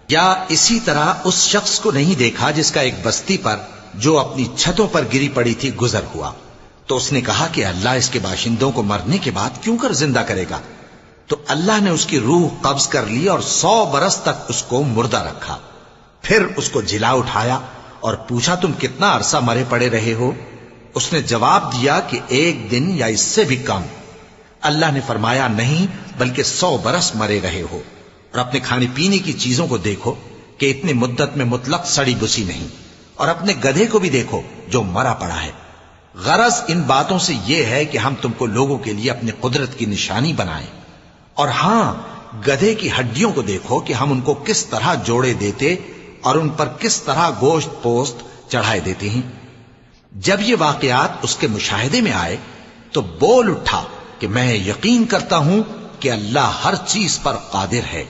یا اسی طرح اس شخص کو نہیں دیکھا جس کا ایک بستی پر جو اپنی چھتوں پر گری پڑی تھی گزر ہوا، تو اس نے کہا کہ اللہ اس کے باشندوں کو مرنے کے بعد کیوں کر زندہ کرے گا؟ تو اللہ نے اس کی روح قبض کر لی اور 100 برس تک اس کو مردہ رکھا. پھر اس کو جلا اٹھایا اور پوچھا تم کتنا عرصہ مرے پڑے رہے ہو؟ اس نے جواب دیا کہ 1 دن یا اس سے بھی کم. اللہ نے فرمایا نہیں بلکہ 100 برس مرے رہے ہو. اور اپنے کھانے پینے کی چیزوں کو دیکھو کہ اتنی مدت میں مطلق سڑی بسی نہیں، اور اپنے گدھے کو بھی دیکھو جو مرا پڑا ہے. غرض ان باتوں سے یہ ہے کہ ہم تم کو لوگوں کے لیے اپنی قدرت کی نشانی بنائیں. اور ہاں، گدھے کی ہڈیوں کو دیکھو کہ ہم ان کو کس طرح جوڑے دیتے اور ان پر کس طرح گوشت پوست چڑھائے دیتے ہیں. جب یہ واقعات اس کے مشاہدے میں آئے تو بول اٹھا کہ میں یقین کرتا ہوں کہ اللہ ہر چیز پر قادر ہے.